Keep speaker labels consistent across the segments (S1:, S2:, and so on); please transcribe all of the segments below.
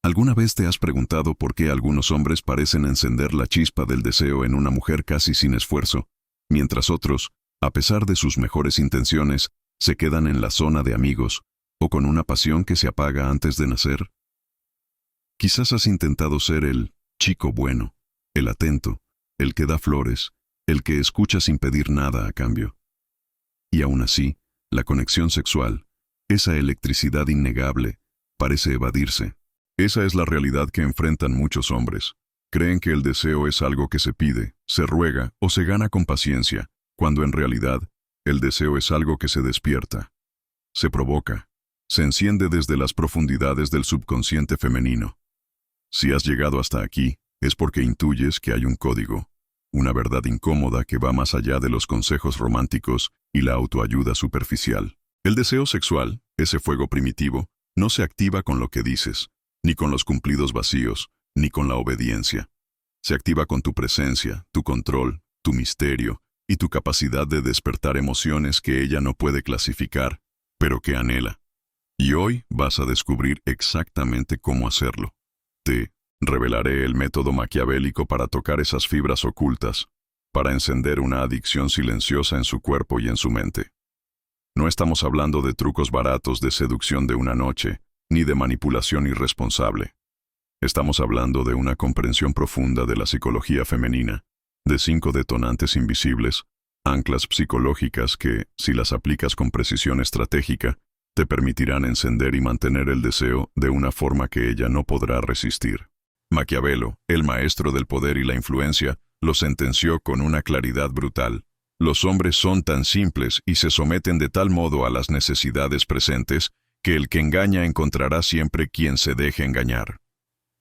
S1: ¿Alguna vez te has preguntado por qué algunos hombres parecen encender la chispa del deseo en una mujer casi sin esfuerzo, mientras otros, a pesar de sus mejores intenciones, se quedan en la zona de amigos, o con una pasión que se apaga antes de nacer? Quizás has intentado ser el chico bueno, el atento, el que da flores, el que escucha sin pedir nada a cambio. Y aún así, la conexión sexual, esa electricidad innegable, parece evadirse. Esa es la realidad que enfrentan muchos hombres. Creen que el deseo es algo que se pide, se ruega o se gana con paciencia, cuando en realidad, el deseo es algo que se despierta, se provoca, se enciende desde las profundidades del subconsciente femenino. Si has llegado hasta aquí, es porque intuyes que hay un código, una verdad incómoda que va más allá de los consejos románticos y la autoayuda superficial. El deseo sexual, ese fuego primitivo, no se activa con lo que dices, ni con los cumplidos vacíos, ni con la obediencia. Se activa con tu presencia, tu control, tu misterio y tu capacidad de despertar emociones que ella no puede clasificar, pero que anhela. Y hoy vas a descubrir exactamente cómo hacerlo. Te revelaré el método maquiavélico para tocar esas fibras ocultas, para encender una adicción silenciosa en su cuerpo y en su mente. No estamos hablando de trucos baratos de seducción de una noche, ni de manipulación irresponsable. Estamos hablando de una comprensión profunda de la psicología femenina, de 5 detonantes invisibles, anclas psicológicas que, si las aplicas con precisión estratégica, te permitirán encender y mantener el deseo de una forma que ella no podrá resistir. Maquiavelo, el maestro del poder y la influencia, lo sentenció con una claridad brutal. Los hombres son tan simples y se someten de tal modo a las necesidades presentes que el que engaña encontrará siempre quien se deje engañar.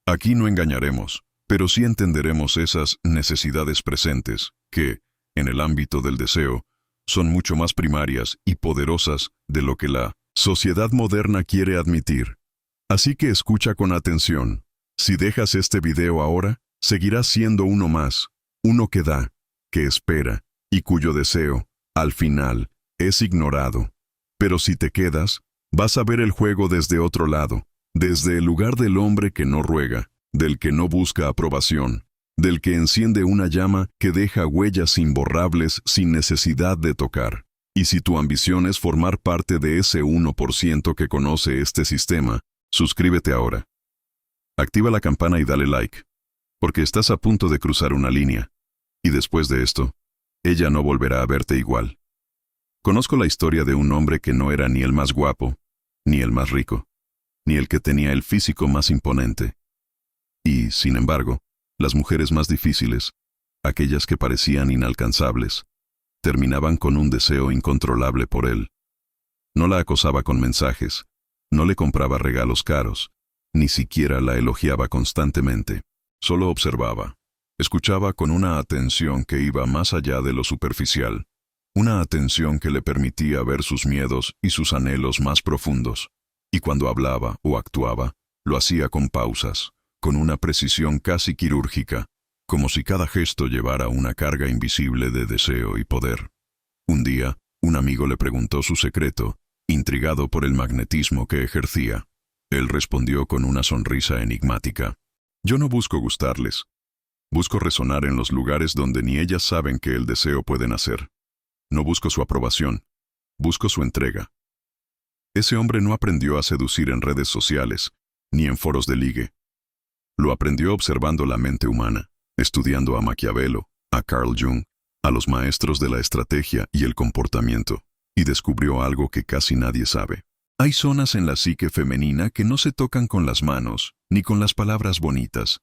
S1: Aquí no engañaremos, pero sí entenderemos esas necesidades presentes, que, en el ámbito del deseo, son mucho más primarias y poderosas de lo que la sociedad moderna quiere admitir. Así que escucha con atención. Si dejas este video ahora, seguirás siendo uno más, uno que da, que espera, y cuyo deseo, al final, es ignorado. Pero si te quedas, vas a ver el juego desde otro lado, desde el lugar del hombre que no ruega, del que no busca aprobación, del que enciende una llama que deja huellas imborrables sin necesidad de tocar. Y si tu ambición es formar parte de ese 1% que conoce este sistema, suscríbete ahora. Activa la campana y dale like, porque estás a punto de cruzar una línea, y después de esto, ella no volverá a verte igual. Conozco la historia de un hombre que no era ni el más guapo, ni el más rico, ni el que tenía el físico más imponente. Y, sin embargo, las mujeres más difíciles, aquellas que parecían inalcanzables, terminaban con un deseo incontrolable por él. No la acosaba con mensajes, no le compraba regalos caros, ni siquiera la elogiaba constantemente. Solo observaba, escuchaba con una atención que iba más allá de lo superficial, una atención que le permitía ver sus miedos y sus anhelos más profundos. Y cuando hablaba o actuaba, lo hacía con pausas, con una precisión casi quirúrgica, como si cada gesto llevara una carga invisible de deseo y poder. Un día, un amigo le preguntó su secreto, intrigado por el magnetismo que ejercía. Él respondió con una sonrisa enigmática: «Yo no busco gustarles. Busco resonar en los lugares donde ni ellas saben que el deseo puede nacer. No busco su aprobación, busco su entrega». Ese hombre no aprendió a seducir en redes sociales, ni en foros de ligue. Lo aprendió observando la mente humana, estudiando a Maquiavelo, a Carl Jung, a los maestros de la estrategia y el comportamiento, y descubrió algo que casi nadie sabe. Hay zonas en la psique femenina que no se tocan con las manos, ni con las palabras bonitas.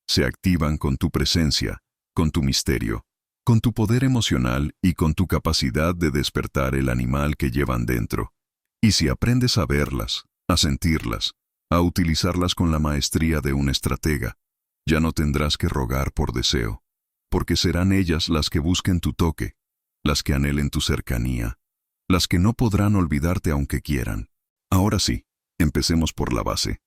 S1: Se activan con tu presencia, con tu misterio, con tu poder emocional y con tu capacidad de despertar el animal que llevan dentro. Y si aprendes a verlas, a sentirlas, a utilizarlas con la maestría de un estratega, ya no tendrás que rogar por deseo, porque serán ellas las que busquen tu toque, las que anhelen tu cercanía, las que no podrán olvidarte aunque quieran. Ahora sí, empecemos por la base.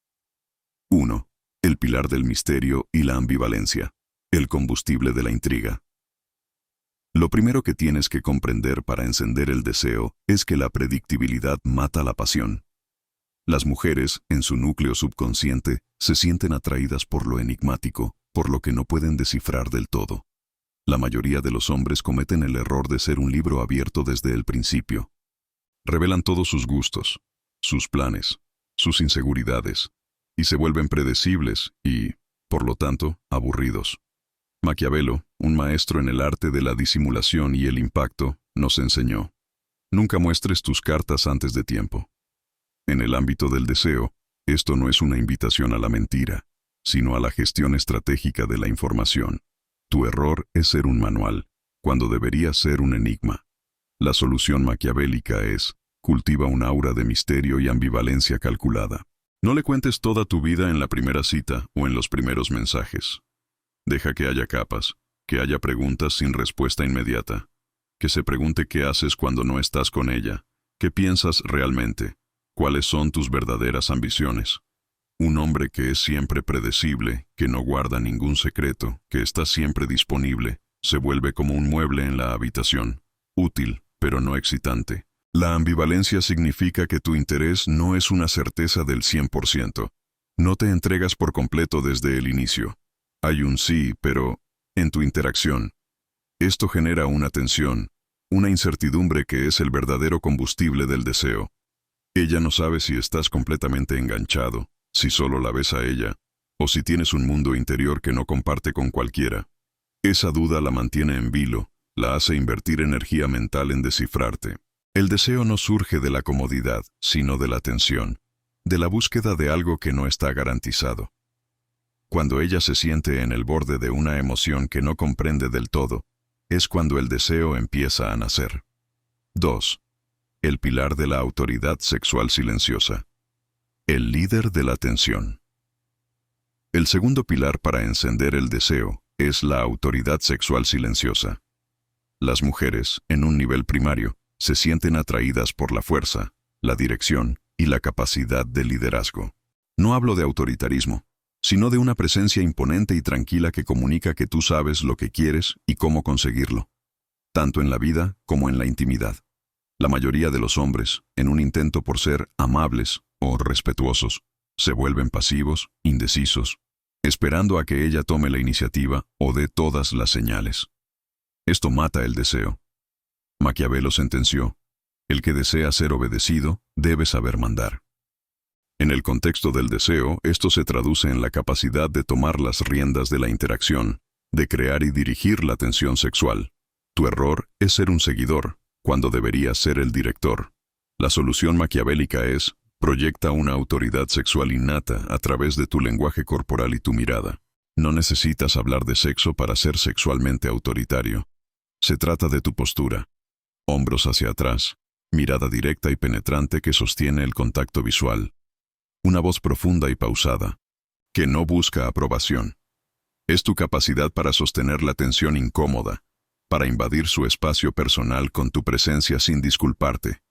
S1: 1. El pilar del misterio y la ambivalencia, el combustible de la intriga. Lo primero que tienes que comprender para encender el deseo es que la predictibilidad mata la pasión. Las mujeres, en su núcleo subconsciente, se sienten atraídas por lo enigmático, por lo que no pueden descifrar del todo. La mayoría de los hombres cometen el error de ser un libro abierto desde el principio. Revelan todos sus gustos, sus planes, sus inseguridades, y se vuelven predecibles y, por lo tanto, aburridos. Maquiavelo, un maestro en el arte de la disimulación y el impacto, nos enseñó: nunca muestres tus cartas antes de tiempo. En el ámbito del deseo, esto no es una invitación a la mentira, sino a la gestión estratégica de la información. Tu error es ser un manual, cuando debería ser un enigma. La solución maquiavélica es: cultiva un aura de misterio y ambivalencia calculada. No le cuentes toda tu vida en la primera cita o en los primeros mensajes. Deja que haya capas, que haya preguntas sin respuesta inmediata, que se pregunte qué haces cuando no estás con ella, qué piensas realmente, cuáles son tus verdaderas ambiciones. Un hombre que es siempre predecible, que no guarda ningún secreto, que está siempre disponible, se vuelve como un mueble en la habitación, útil, pero no excitante. La ambivalencia significa que tu interés no es una certeza del 100%. No te entregas por completo desde el inicio. Hay un sí, pero en tu interacción. Esto genera una tensión, una incertidumbre que es el verdadero combustible del deseo. Ella no sabe si estás completamente enganchado, si solo la ves a ella, o si tienes un mundo interior que no comparte con cualquiera. Esa duda la mantiene en vilo, la hace invertir energía mental en descifrarte. El deseo no surge de la comodidad, sino de la tensión, de la búsqueda de algo que no está garantizado. Cuando ella se siente en el borde de una emoción que no comprende del todo, es cuando el deseo empieza a nacer. 2. El pilar de la autoridad sexual silenciosa. El líder de la tensión. El segundo pilar para encender el deseo es la autoridad sexual silenciosa. Las mujeres, en un nivel primario, se sienten atraídas por la fuerza, la dirección y la capacidad de liderazgo. No hablo de autoritarismo, sino de una presencia imponente y tranquila que comunica que tú sabes lo que quieres y cómo conseguirlo, tanto en la vida como en la intimidad. La mayoría de los hombres, en un intento por ser amables o respetuosos, se vuelven pasivos, indecisos, esperando a que ella tome la iniciativa o dé todas las señales. Esto mata el deseo. Maquiavelo sentenció: el que desea ser obedecido debe saber mandar. En el contexto del deseo, esto se traduce en la capacidad de tomar las riendas de la interacción, de crear y dirigir la tensión sexual. Tu error es ser un seguidor, cuando deberías ser el director. La solución maquiavélica es: proyecta una autoridad sexual innata a través de tu lenguaje corporal y tu mirada. No necesitas hablar de sexo para ser sexualmente autoritario. Se trata de tu postura. Hombros hacia atrás, mirada directa y penetrante que sostiene el contacto visual. Una voz profunda y pausada, que no busca aprobación. Es tu capacidad para sostener la tensión incómoda, para invadir su espacio personal con tu presencia sin disculparte,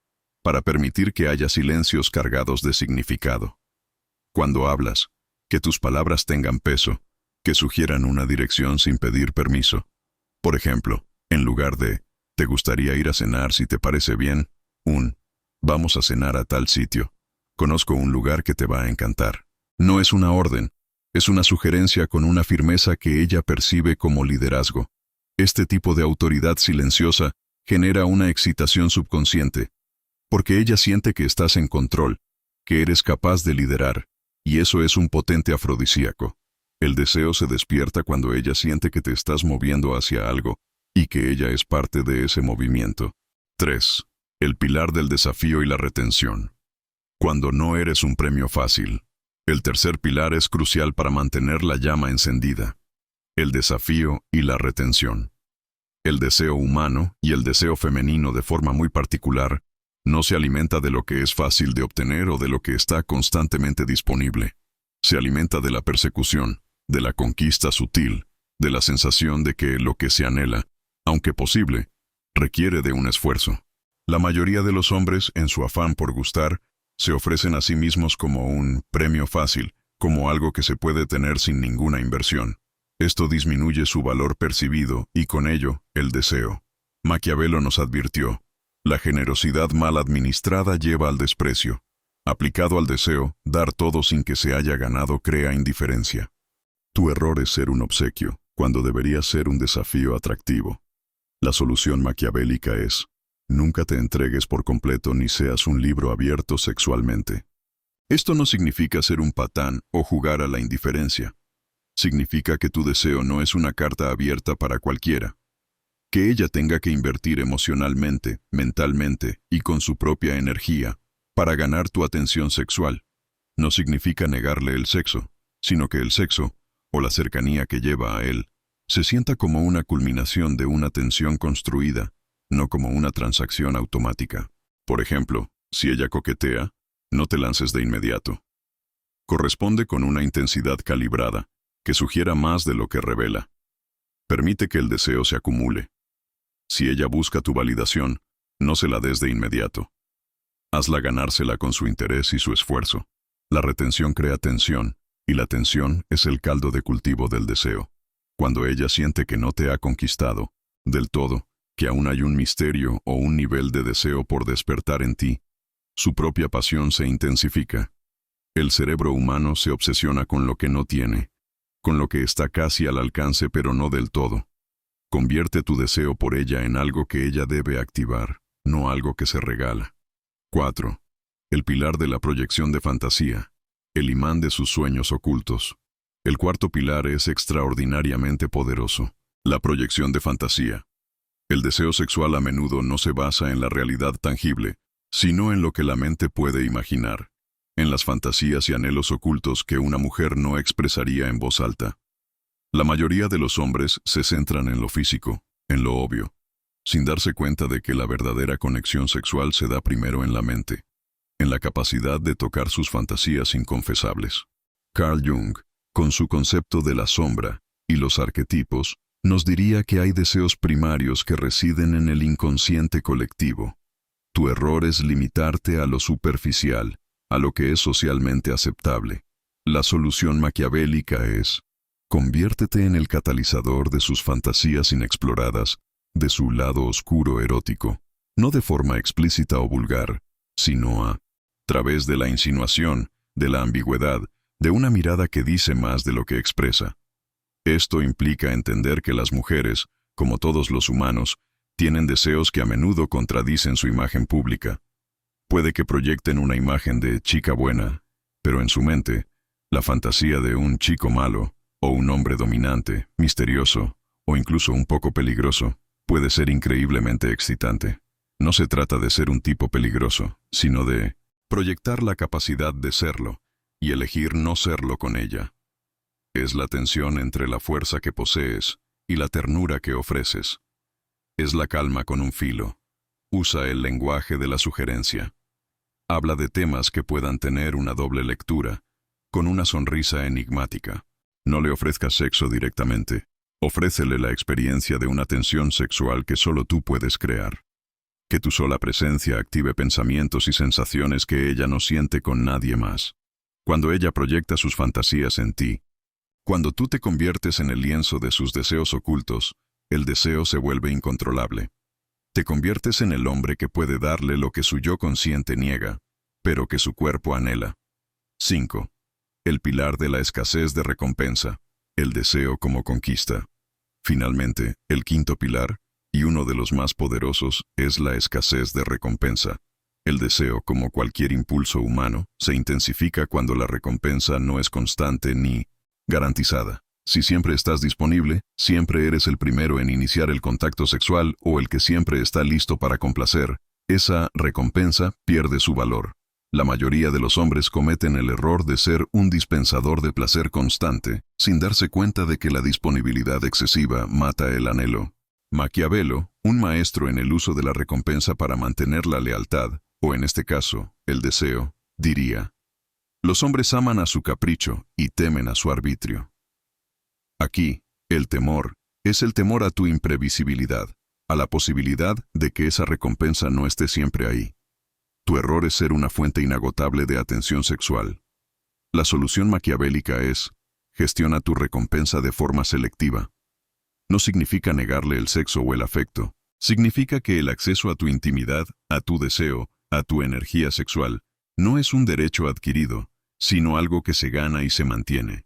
S1: para permitir que haya silencios cargados de significado. Cuando hablas, que tus palabras tengan peso, que sugieran una dirección sin pedir permiso. Por ejemplo, en lugar de ¿te gustaría ir a cenar si te parece bien? Vamos a cenar a tal sitio. Conozco un lugar que te va a encantar. No es una orden, es una sugerencia con una firmeza que ella percibe como liderazgo. Este tipo de autoridad silenciosa genera una excitación subconsciente, porque ella siente que estás en control, que eres capaz de liderar, y eso es un potente afrodisíaco. El deseo se despierta cuando ella siente que te estás moviendo hacia algo, y que ella es parte de ese movimiento. 3. El pilar del desafío y la retención. Cuando no eres un premio fácil. El tercer pilar es crucial para mantener la llama encendida. El desafío y la retención. El deseo humano, y el deseo femenino de forma muy particular, no se alimenta de lo que es fácil de obtener o de lo que está constantemente disponible. Se alimenta de la persecución, de la conquista sutil, de la sensación de que lo que se anhela, aunque posible, requiere de un esfuerzo. La mayoría de los hombres, en su afán por gustar, se ofrecen a sí mismos como un premio fácil, como algo que se puede tener sin ninguna inversión. Esto disminuye su valor percibido y con ello, el deseo. Maquiavelo nos advirtió: la generosidad mal administrada lleva al desprecio. Aplicado al deseo, dar todo sin que se haya ganado crea indiferencia. Tu error es ser un obsequio, cuando debería ser un desafío atractivo. La solución maquiavélica es: nunca te entregues por completo ni seas un libro abierto sexualmente. Esto no significa ser un patán o jugar a la indiferencia. Significa que tu deseo no es una carta abierta para cualquiera. Que ella tenga que invertir emocionalmente, mentalmente y con su propia energía para ganar tu atención sexual. No significa negarle el sexo, sino que el sexo, o la cercanía que lleva a él, se sienta como una culminación de una tensión construida, no como una transacción automática. Por ejemplo, si ella coquetea, no te lances de inmediato. Corresponde con una intensidad calibrada, que sugiera más de lo que revela. Permite que el deseo se acumule. Si ella busca tu validación, no se la des de inmediato. Hazla ganársela con su interés y su esfuerzo. La retención crea tensión, y la tensión es el caldo de cultivo del deseo. Cuando ella siente que no te ha conquistado, del todo, que aún hay un misterio o un nivel de deseo por despertar en ti, su propia pasión se intensifica. El cerebro humano se obsesiona con lo que no tiene, con lo que está casi al alcance pero no del todo. Convierte tu deseo por ella en algo que ella debe activar, no algo que se regala. 4. El pilar de la proyección de fantasía, el imán de sus sueños ocultos. El cuarto pilar es extraordinariamente poderoso, la proyección de fantasía. El deseo sexual a menudo no se basa en la realidad tangible, sino en lo que la mente puede imaginar, en las fantasías y anhelos ocultos que una mujer no expresaría en voz alta. La mayoría de los hombres se centran en lo físico, en lo obvio, sin darse cuenta de que la verdadera conexión sexual se da primero en la mente, en la capacidad de tocar sus fantasías inconfesables. Carl Jung, con su concepto de la sombra y los arquetipos, nos diría que hay deseos primarios que residen en el inconsciente colectivo. Tu error es limitarte a lo superficial, a lo que es socialmente aceptable. La solución maquiavélica es: conviértete en el catalizador de sus fantasías inexploradas, de su lado oscuro erótico, no de forma explícita o vulgar, sino a través de la insinuación, de la ambigüedad, de una mirada que dice más de lo que expresa. Esto implica entender que las mujeres, como todos los humanos, tienen deseos que a menudo contradicen su imagen pública. Puede que proyecten una imagen de chica buena, pero en su mente, la fantasía de un chico malo, o un hombre dominante, misterioso, o incluso un poco peligroso, puede ser increíblemente excitante. No se trata de ser un tipo peligroso, sino de proyectar la capacidad de serlo, y elegir no serlo con ella. Es la tensión entre la fuerza que posees y la ternura que ofreces. Es la calma con un filo. Usa el lenguaje de la sugerencia. Habla de temas que puedan tener una doble lectura, con una sonrisa enigmática. No le ofrezcas sexo directamente. Ofrécele la experiencia de una tensión sexual que solo tú puedes crear. Que tu sola presencia active pensamientos y sensaciones que ella no siente con nadie más. Cuando ella proyecta sus fantasías en ti, cuando tú te conviertes en el lienzo de sus deseos ocultos, el deseo se vuelve incontrolable. Te conviertes en el hombre que puede darle lo que su yo consciente niega, pero que su cuerpo anhela. 5. El pilar de la escasez de recompensa, el deseo como conquista. Finalmente, el quinto pilar, y uno de los más poderosos, es la escasez de recompensa. El deseo, como cualquier impulso humano, se intensifica cuando la recompensa no es constante ni garantizada. Si siempre estás disponible, siempre eres el primero en iniciar el contacto sexual o el que siempre está listo para complacer, esa recompensa pierde su valor. La mayoría de los hombres cometen el error de ser un dispensador de placer constante, sin darse cuenta de que la disponibilidad excesiva mata el anhelo. Maquiavelo, un maestro en el uso de la recompensa para mantener la lealtad, o en este caso, el deseo, diría: los hombres aman a su capricho y temen a su arbitrio. Aquí, el temor es el temor a tu imprevisibilidad, a la posibilidad de que esa recompensa no esté siempre ahí. Tu error es ser una fuente inagotable de atención sexual. La solución maquiavélica es: gestiona tu recompensa de forma selectiva. No significa negarle el sexo o el afecto. Significa que el acceso a tu intimidad, a tu deseo, a tu energía sexual, No es un derecho adquirido, sino algo que se gana y se mantiene.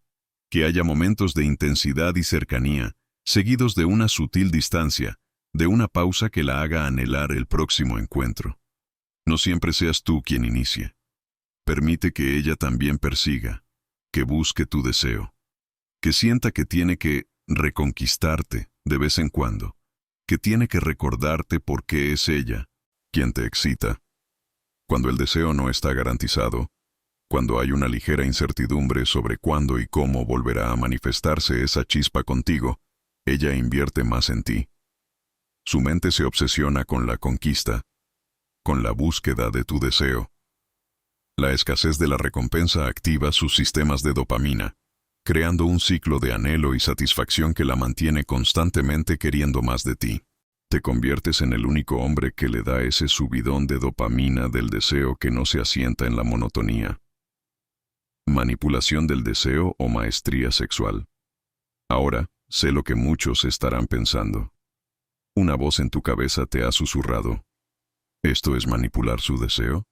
S1: Que haya momentos de intensidad y cercanía, seguidos de una sutil distancia, de una pausa que la haga anhelar el próximo encuentro. No siempre seas tú quien inicie. Permite que ella también persiga, que busque tu deseo, que sienta que tiene que reconquistarte de vez en cuando, que tiene que recordarte por qué es ella quien te excita. Cuando el deseo no está garantizado, cuando hay una ligera incertidumbre sobre cuándo y cómo volverá a manifestarse esa chispa contigo, ella invierte más en ti. Su mente se obsesiona con la conquista, con la búsqueda de tu deseo. La escasez de la recompensa activa sus sistemas de dopamina, creando un ciclo de anhelo y satisfacción que la mantiene constantemente queriendo más de ti. Te conviertes en el único hombre que le da ese subidón de dopamina del deseo que no se asienta en la monotonía. Manipulación del deseo o maestría sexual. Ahora, sé lo que muchos estarán pensando. Una voz en tu cabeza te ha susurrado: ¿esto es manipular su deseo?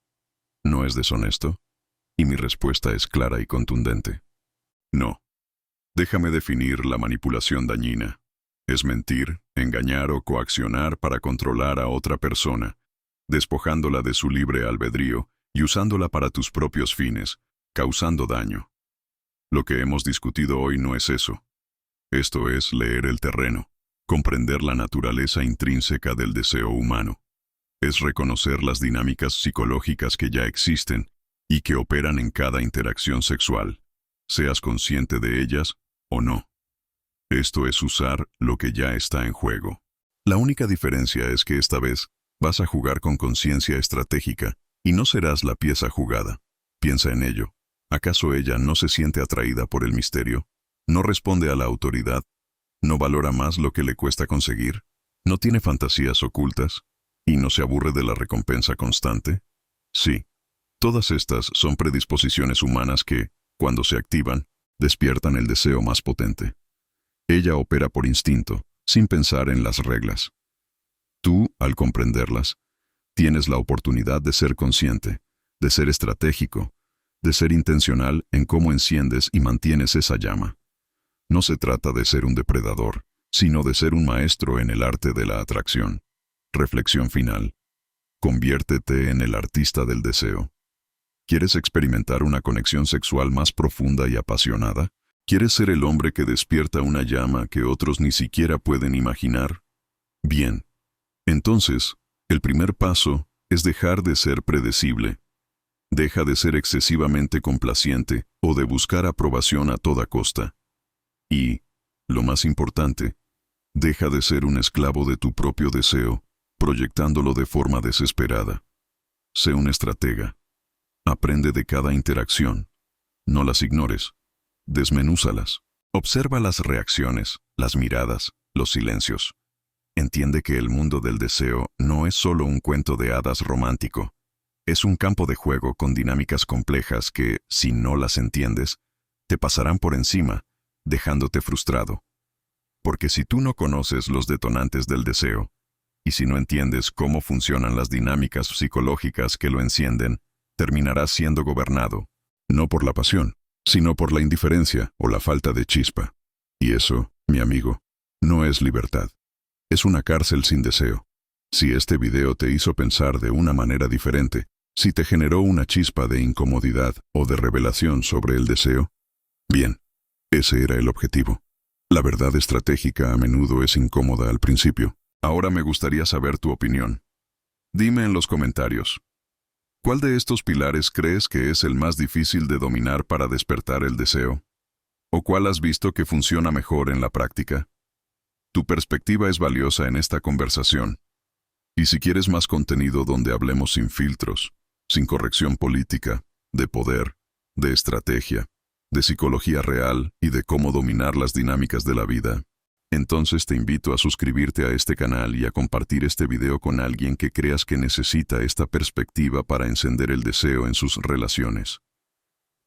S1: ¿No es deshonesto? Y mi respuesta es clara y contundente. No. Déjame definir la manipulación dañina. Es mentir, engañar o coaccionar para controlar a otra persona, despojándola de su libre albedrío y usándola para tus propios fines, causando daño. Lo que hemos discutido hoy no es eso. Esto es leer el terreno, comprender la naturaleza intrínseca del deseo humano. Es reconocer las dinámicas psicológicas que ya existen y que operan en cada interacción sexual, seas consciente de ellas o no. Esto es usar lo que ya está en juego. La única diferencia es que esta vez vas a jugar con conciencia estratégica y no serás la pieza jugada. Piensa en ello. ¿Acaso ella no se siente atraída por el misterio? ¿No responde a la autoridad? ¿No valora más lo que le cuesta conseguir? ¿No tiene fantasías ocultas? ¿Y no se aburre de la recompensa constante? Sí. Todas estas son predisposiciones humanas que, cuando se activan, despiertan el deseo más potente. Ella opera por instinto, sin pensar en las reglas. Tú, al comprenderlas, tienes la oportunidad de ser consciente, de ser estratégico, de ser intencional en cómo enciendes y mantienes esa llama. No se trata de ser un depredador, sino de ser un maestro en el arte de la atracción. Reflexión final. Conviértete en el artista del deseo. ¿Quieres experimentar una conexión sexual más profunda y apasionada? ¿Quieres ser el hombre que despierta una llama que otros ni siquiera pueden imaginar? Bien. Entonces, el primer paso es dejar de ser predecible. Deja de ser excesivamente complaciente o de buscar aprobación a toda costa. Y, lo más importante, deja de ser un esclavo de tu propio deseo, proyectándolo de forma desesperada. Sé un estratega. Aprende de cada interacción. No las ignores. Desmenúzalas. Observa las reacciones, las miradas, los silencios. Entiende que el mundo del deseo no es solo un cuento de hadas romántico. Es un campo de juego con dinámicas complejas que, si no las entiendes, te pasarán por encima, dejándote frustrado. Porque si tú no conoces los detonantes del deseo, y si no entiendes cómo funcionan las dinámicas psicológicas que lo encienden, terminarás siendo gobernado, no por la pasión, sino por la indiferencia o la falta de chispa. Y eso, mi amigo, no es libertad. Es una cárcel sin deseo. Si este video te hizo pensar de una manera diferente, si te generó una chispa de incomodidad o de revelación sobre el deseo, bien, ese era el objetivo. La verdad estratégica a menudo es incómoda al principio. Ahora me gustaría saber tu opinión. Dime en los comentarios. ¿Cuál de estos pilares crees que es el más difícil de dominar para despertar el deseo? ¿O cuál has visto que funciona mejor en la práctica? Tu perspectiva es valiosa en esta conversación. Y si quieres más contenido donde hablemos sin filtros, sin corrección política, de poder, de estrategia, de psicología real y de cómo dominar las dinámicas de la vida, entonces te invito a suscribirte a este canal y a compartir este video con alguien que creas que necesita esta perspectiva para encender el deseo en sus relaciones.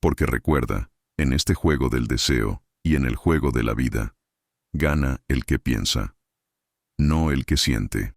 S1: Porque recuerda, en este juego del deseo y en el juego de la vida, gana el que piensa, no el que siente.